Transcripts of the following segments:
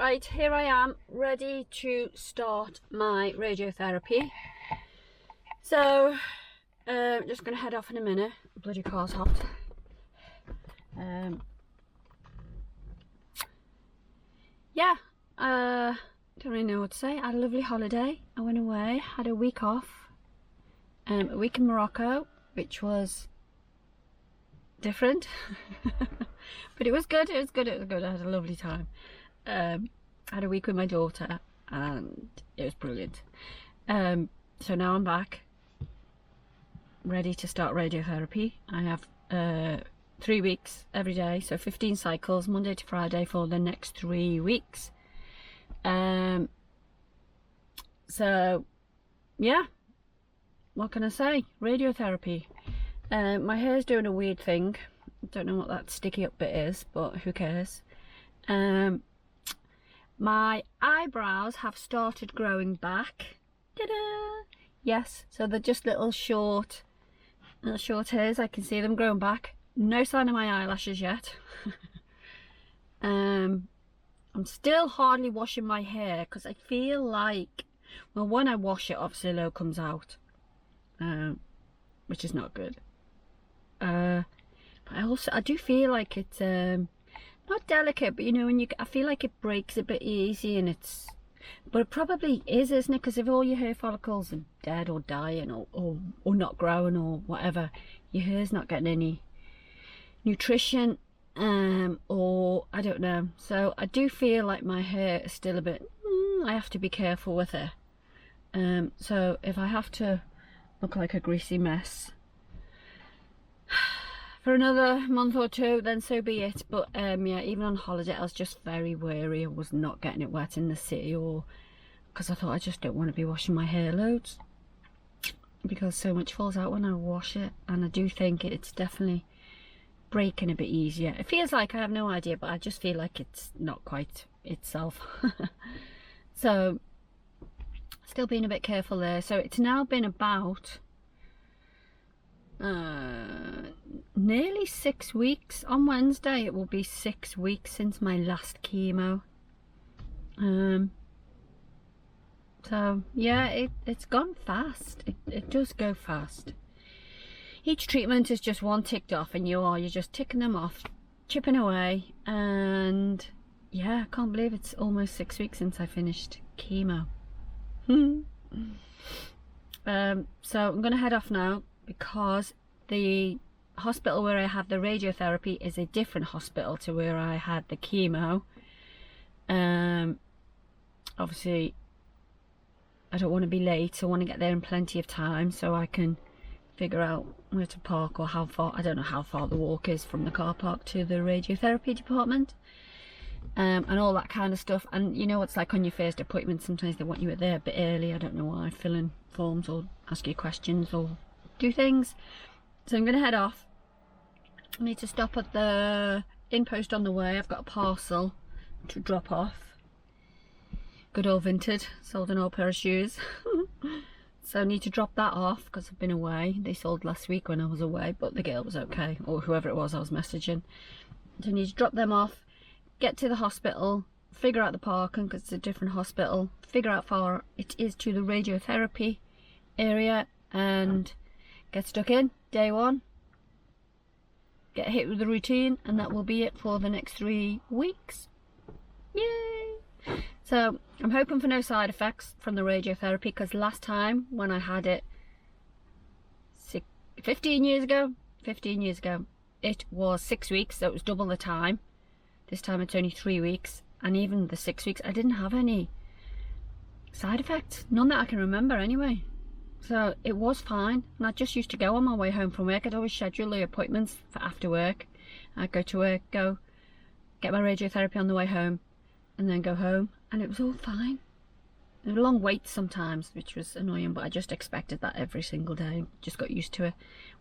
Right, here I am, ready to start my radiotherapy. So, just going to head off in a minute. Bloody car's hot. Yeah, don't really know what to say. I had a lovely holiday. I went away, had a week off. A week in Morocco, which was different. But it was good, it was good. I had a lovely time. I had a week with my daughter and it was brilliant. So now I'm back, ready to start radiotherapy. I have 3 weeks every day, so 15 cycles, Monday to Friday for the next 3 weeks. So yeah, what can I say? Radiotherapy. My hair's doing a weird thing. Don't know what that sticky up bit is, but who cares. My eyebrows have started growing back. Ta-da! Yes, so they're just little short hairs. I can see them growing back. No sign of my eyelashes yet. I'm still hardly washing my hair because I feel like, well, when I wash it, obviously a load comes out, which is not good. But I do feel like it's not delicate, but you know, when I feel like it breaks a bit easy, and but it probably is, isn't it? Because if all your hair follicles are dead or dying or not growing or whatever, your hair's not getting any nutrition, or I don't know. So I do feel like my hair is still a bit, I have to be careful with it. So if I have to look like a greasy mess for another month or two, then so be it. But yeah, even on holiday I was just very wary. I was not getting it wet in the city, or because I thought I just don't want to be washing my hair loads, because so much falls out when I wash it. And I do think it's definitely breaking a bit easier. It feels like, I have no idea, but I just feel like it's not quite itself. So still being a bit careful there. So it's now been about nearly 6 weeks. On Wednesday it will be 6 weeks since my last chemo. So yeah, it's gone fast. It does go fast. Each treatment is just one ticked off, and you're just ticking them off, chipping away. And yeah, I can't believe it's almost 6 weeks since I finished chemo. So I'm gonna head off now, because the hospital where I have the radiotherapy is a different hospital to where I had the chemo. Obviously I don't want to be late, so I want to get there in plenty of time so I can figure out where to park, or how far. I don't know how far the walk is from the car park to the radiotherapy department, and all that kind of stuff. And you know what's like on your first appointment, sometimes they want you there a bit early. I don't know why, fill in forms or ask you questions or do things. So I'm going to head off. I need to stop at the in-post on the way. I've got a parcel to drop off. Good old Vinted, sold an old pair of shoes. So I need to drop that off because I've been away. They sold last week when I was away, but the girl was okay, or whoever it was I was messaging. So I need to drop them off, get to the hospital, figure out the parking because it's a different hospital, figure out how far it is to the radiotherapy area, and get stuck in day one, get hit with the routine, and that will be it for the next 3 weeks. Yay! So I'm hoping for no side effects from the radiotherapy, because last time when I had it 15 years ago, it was 6 weeks, so it was double the time. This time it's only 3 weeks, and even the 6 weeks I didn't have any side effects, none that I can remember anyway. So it was fine, and I just used to go on my way home from work. I'd always schedule the appointments for after work. I'd go to work, go get my radiotherapy on the way home, and then go home, and it was all fine. There were long waits sometimes, which was annoying, but I just expected that every single day. Just got used to it.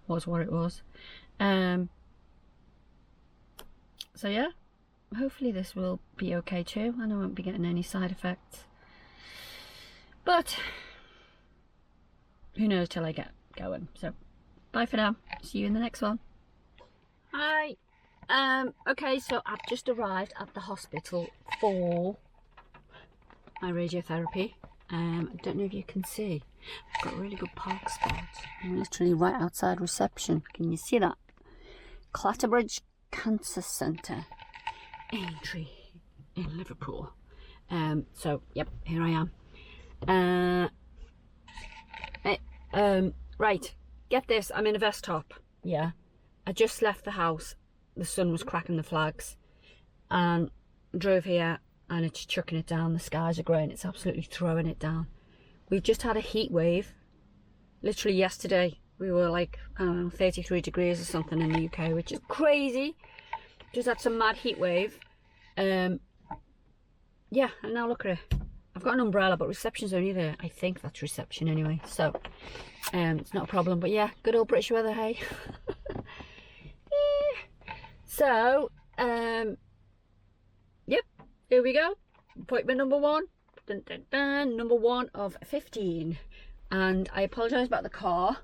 Was what it was. So yeah, hopefully this will be okay too, and I won't be getting any side effects. But who knows till I get going. So bye for now. See you in the next one. Hi. Okay, so I've just arrived at the hospital for my radiotherapy. I don't know if you can see, I've got a really good park spot. I'm literally right outside reception. Can you see that? Clatterbridge Cancer Centre, Aintree in Liverpool. So yep, here I am. Right, get this, I'm in a vest top. Yeah, I just left the house, the sun was cracking the flags, and drove here, and it's chucking it down. The skies are grey and it's absolutely throwing it down. We've just had a heat wave. Literally yesterday we were like, I don't know, 33 degrees or something in the UK, which is crazy. Just had some mad heat wave. Yeah, and now look at it. I've got an umbrella, but reception's only there. I think that's reception anyway, so it's not a problem. But yeah, good old British weather, hey. So yep, here we go. Appointment number 1. Dun, dun, dun, number 1 of 15. And I apologise about the car.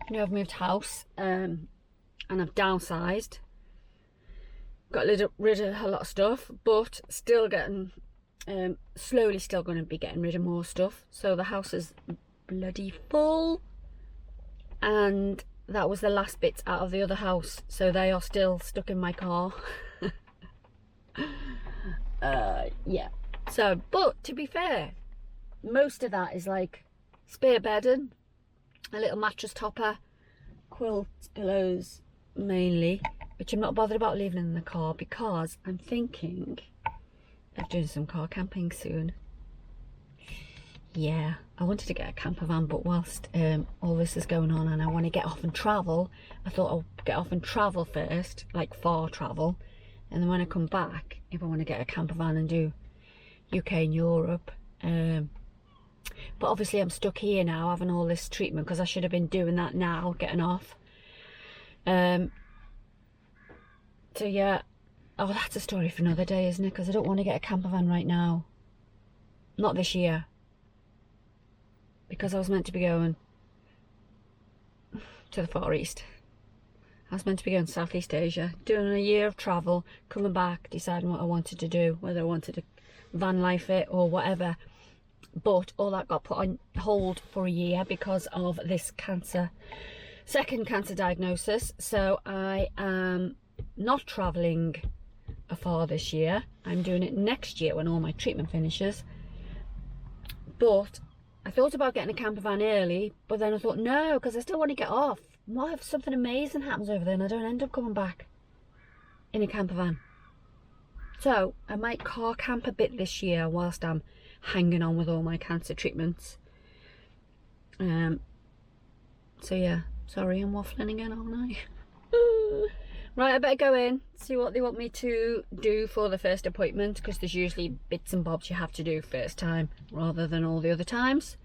You know, I've moved house and I've downsized. Got rid of a lot of stuff, but still getting slowly still going to be getting rid of more stuff. So the house is bloody full, and that was the last bits out of the other house, so they are still stuck in my car. Yeah, so, but to be fair, most of that is like spare bedding, a little mattress topper, quilts, pillows mainly, which I'm not bothered about leaving in the car because I'm thinking of doing some car camping soon. Yeah, I wanted to get a camper van, but whilst all this is going on and I want to get off and travel, I thought I'll get off and travel first, like far travel, and then when I come back, if I want to get a camper van and do UK and Europe. But obviously I'm stuck here now having all this treatment, because I should have been doing that now, getting off. So yeah, oh, that's a story for another day, isn't it? Because I don't want to get a camper van right now. Not this year. Because I was meant to be going to the Far East. I was meant to be going to Southeast Asia, doing a year of travel, coming back, deciding what I wanted to do, whether I wanted to van life it or whatever. But all that got put on hold for a year because of this cancer, second cancer diagnosis. So I am not travelling afar this year. I'm doing it next year when all my treatment finishes. But I thought about getting a camper van early, but then I thought no, because I still want to get off. What if something amazing happens over there and I don't end up coming back in a camper van? So I might car camp a bit this year whilst I'm hanging on with all my cancer treatments. So yeah, sorry, I'm waffling again, aren't I? Right, I better go in, see what they want me to do for the first appointment, because there's usually bits and bobs you have to do first time rather than all the other times.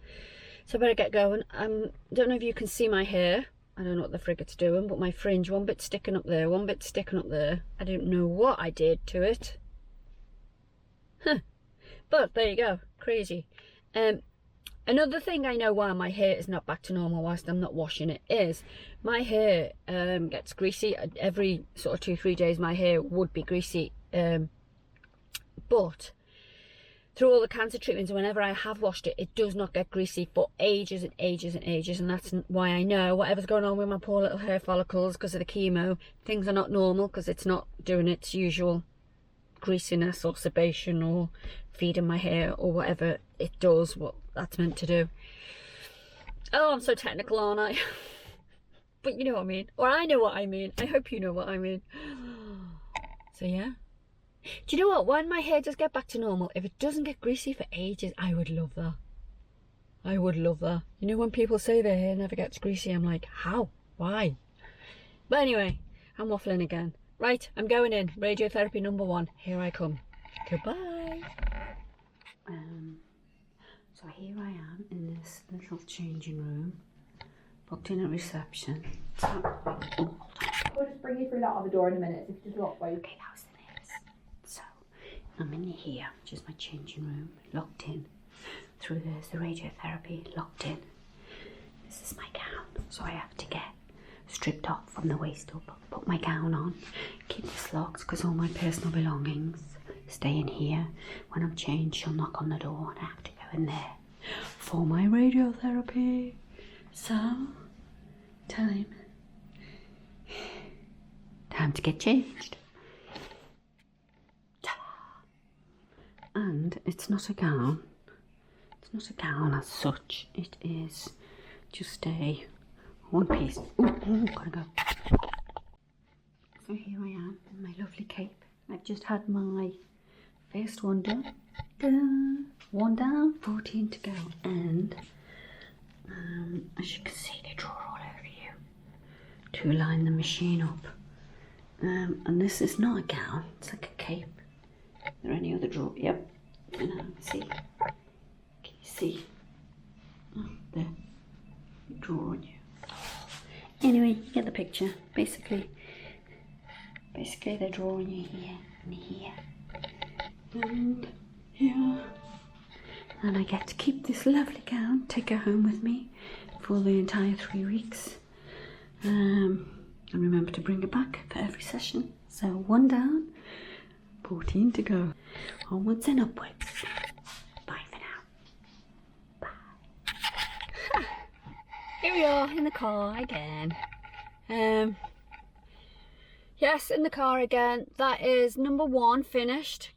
So I better get going. Don't know if you can see my hair. I don't know what the frig it's doing, but my fringe, one bit sticking up there, one bit sticking up there. I don't know what I did to it. Huh. But there you go, crazy. Another thing I know why my hair is not back to normal whilst I'm not washing it is my hair gets greasy. Every sort of 2-3 days my hair would be greasy. But through all the cancer treatments, whenever I have washed it, it does not get greasy for ages and ages and ages. And that's why I know whatever's going on with my poor little hair follicles because of the chemo, things are not normal because it's not doing its usual greasiness or sebation or feeding my hair or whatever it does, what that's meant to do. Oh, I'm so technical, aren't I? But you know what I mean, or I know what I mean. I hope you know what I mean. So yeah, do you know what, when my hair does get back to normal, if it doesn't get greasy for ages, I would love that. I would love that. You know, when people say their hair never gets greasy, I'm like, how? Why? But anyway, I'm waffling again. Right, I'm going in. Radiotherapy number 1. Here I come. Goodbye. So here I am in this little changing room, booked in at reception. We'll just bring you through that other door in a minute. If you just lock, wait. Okay, how's the nails? So I'm in here, which is my changing room, locked in. Through there's the radiotherapy, locked in. This is my gown, so I have to get stripped off from the waist up, put my gown on, keep this locked because all my personal belongings stay in here. When I'm changed, she'll knock on the door and I have to go in there for my radiotherapy. So, time to get changed. And it's not a gown. It's not a gown as such. It is just a one piece. Ooh, gotta go. So here I am in my lovely cape. I've just had my first one done. One down, 14 to go. And as you can see, they draw all over you to line the machine up. And this is not a gown, it's like a cape. Are there any other draw? Yep. See? Can you see? Oh, there. They draw on you. Anyway, you get the picture. Basically they draw on you here and here and here. And I get to keep this lovely gown, take her home with me for the entire 3 weeks. And remember to bring it back for every session. So 1 down, 14 to go. Onwards and upwards. Bye for now. Bye. Here we are in the car again. Yes, in the car again. That is number 1 finished.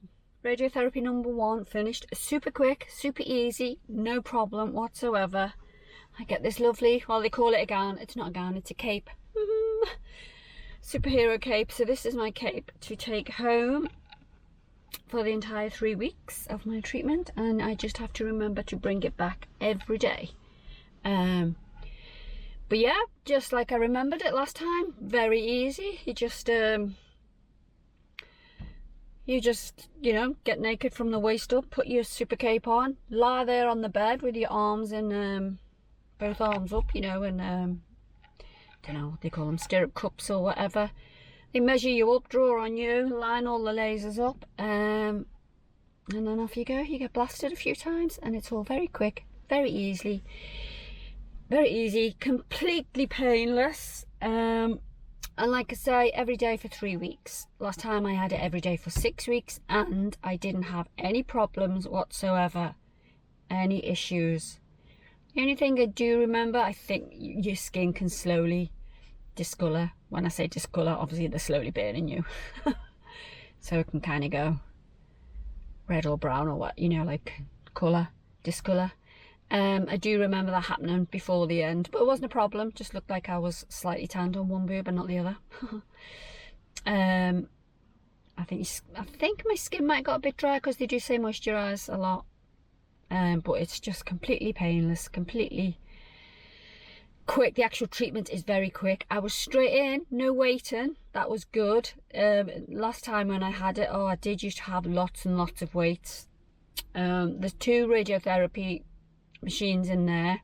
Radiotherapy number 1 finished. Super quick, super easy, no problem whatsoever. I get this lovely, well, they call it a gown. It's not a gown, it's a cape. Superhero cape. So this is my cape to take home for the entire 3 weeks of my treatment, and I just have to remember to bring it back every day. But yeah, just like I remembered it last time, very easy. You just you know, get naked from the waist up, put your super cape on, lie there on the bed with your arms and both arms up, you know, and don't know what they call them, stirrup cups or whatever. They measure you up, draw on you, line all the lasers up, and then off you go. You get blasted a few times and it's all very quick, very easy, completely painless. And like I say, every day for 3 weeks. Last time I had it every day for 6 weeks and I didn't have any problems whatsoever, any issues. The only thing I do remember, I think your skin can slowly discolour. When I say discolour, obviously they're slowly burning you. So it can kind of go red or brown or what, you know, like colour, discolour. I do remember that happening before the end, but it wasn't a problem. Just looked like I was slightly tanned on one boob and not the other. I think my skin might have got a bit dry because they do say moisturise a lot. But it's just completely painless, completely quick. The actual treatment is very quick. I was straight in, no waiting. That was good. Last time when I had it, I did used to have lots and lots of waits. There's 2 radiotherapy machines in there,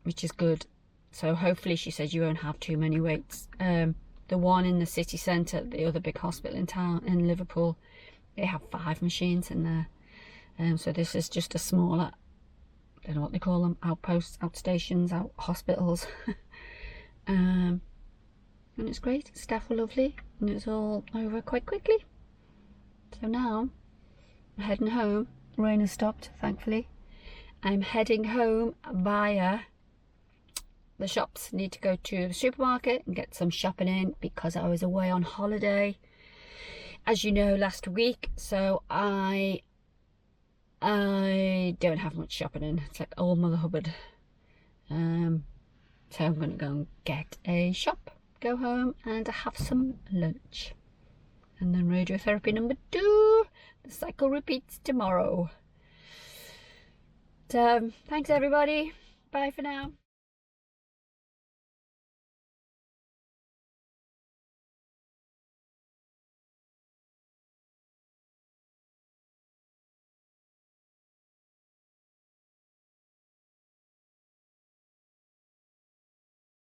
which is good. So hopefully, she said, you won't have too many waits. The one in the city centre, the other big hospital in town in Liverpool, they have 5 machines in there. So this is just a smaller, I don't know what they call them, outposts, outstations, out hospitals. And it's great. Staff were lovely and it's all over quite quickly. So now I'm heading home. Rain has stopped, thankfully. I'm heading home via the shops. Need to go to the supermarket and get some shopping in because I was away on holiday, as you know, last week. So I don't have much shopping in. It's like old Mother Hubbard. So I'm going to go and get a shop, go home and have some lunch. And then radiotherapy number 2. The cycle repeats tomorrow. So, thanks everybody. Bye for now.